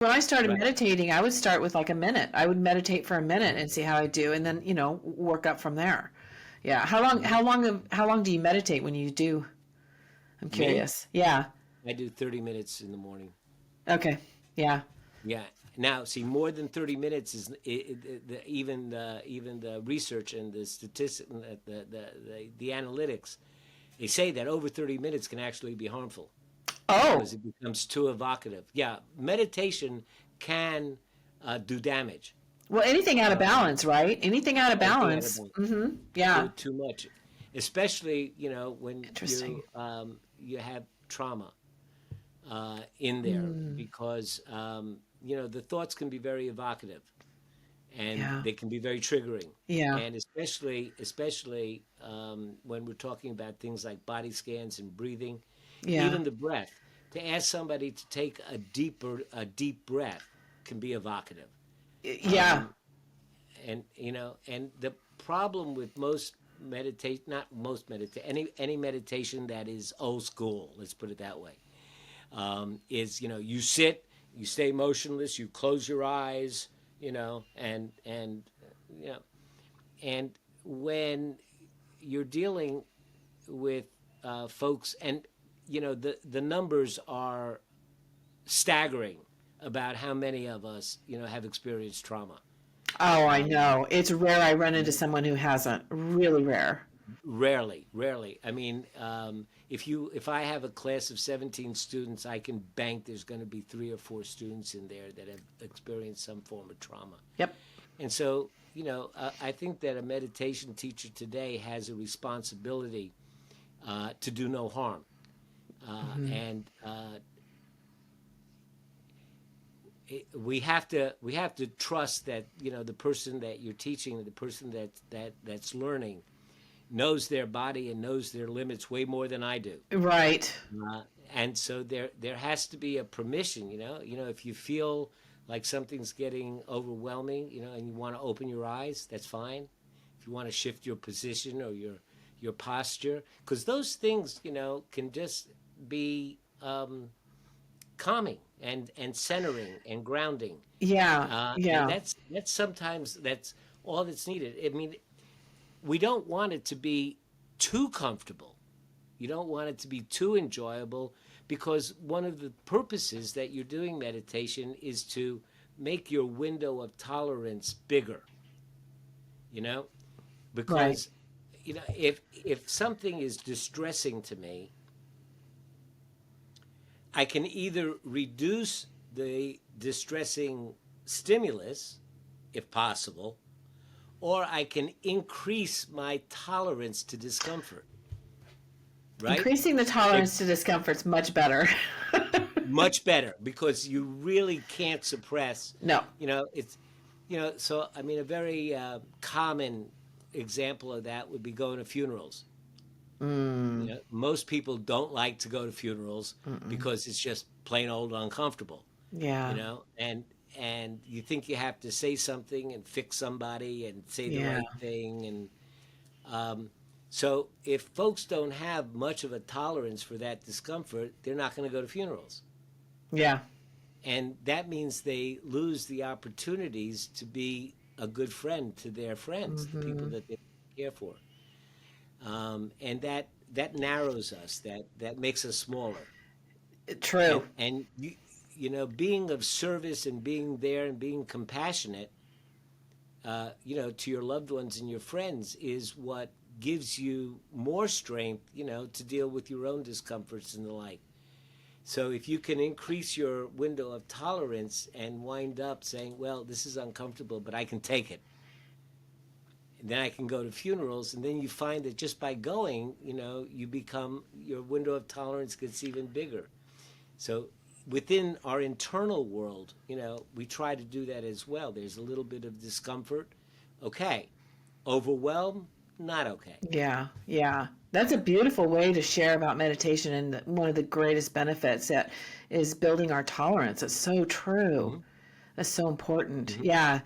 When I started Right. meditating, I would start with like a minute. I would meditate for a minute and see how I do, and then work up from there. Yeah. How long? Mhm. How long do you meditate when you do? I'm Me, curious. Yeah. I do 30 minutes in the morning. Okay. Yeah. Yeah. Now, see, more than 30 minutes is even the research and the statistic, the analytics. They say that over 30 minutes can actually be harmful Oh. because it becomes too evocative. Yeah, meditation can do damage. Well, anything out of Um, balance, right? Anything out of Anything out of balance. balance. Mm-hmm. Yeah. Too much, especially when Interesting. you have trauma in there because the thoughts can be very evocative and Yeah. they can be very triggering, Yeah. and especially when we're talking about things like body scans and breathing, Yeah. even the breath. To ask somebody to take a deep breath can be evocative. Yeah. Um, and the problem with most meditate not most meditate any meditation that is old school, let's put it that way, is you sit, you stay motionless, you close your eyes, you know and when you're dealing with folks, and the numbers are staggering about how many of us have experienced trauma. Oh, I um, know. It's rare I run into someone who hasn't. Really rare. Rarely, rarely. I mean, if I have a class of 17 students, I can bank there's going to be 3 or 4 students in there that have experienced some form of trauma. Yep. And so, I think that a meditation teacher today has a responsibility to do no harm, and we have to trust that the person that you're teaching, the person that's learning, knows their body and knows their limits way more than I do. Right. Uh, and so there has to be a permission. If you feel like something's getting overwhelming, and you want to open your eyes, that's fine. If you want to shift your position or your posture, because those things, can just be calming and centering and grounding. Yeah. And Yeah. that's sometimes that's all that's needed. I mean, we don't want it to be too comfortable. You don't want it to be too enjoyable, because one of the purposes that you're doing meditation is to make your window of tolerance bigger, you know? Right. Because if something is distressing to me, I can either reduce the distressing stimulus if possible, or I can increase my tolerance to discomfort, right? Increasing the If tolerance to discomfort's much better. Much better, because you really can't suppress, No. it's, so I mean, a very common example of that would be going to funerals. Mm. Most people don't like to go to funerals Mm-mm. because it's just plain old uncomfortable, Yeah. and you think you have to say something and fix somebody and say the Yeah. right thing, and so if folks don't have much of a tolerance for that discomfort, they're not going to go to funerals. Yeah. And that means they lose the opportunities to be a good friend to their friends, the people Hmm. that they care for. And that narrows us, that makes us smaller. True. And being of service and being there and being compassionate, to your loved ones and your friends is what gives you more strength, to deal with your own discomforts and the like. So if you can increase your window of tolerance and wind up saying, well, this is uncomfortable, but I can take it. And then I can go to funerals, and then you find that just by going, your window of tolerance gets even bigger. So within our internal world, we try to do that as well. There's a little bit of discomfort. Okay. Overwhelm, not okay. Yeah. Yeah. That's a beautiful way to share about meditation, and one of the greatest benefits that is building our tolerance. It's so true. Hmm. That's so important. Hmm. Yeah.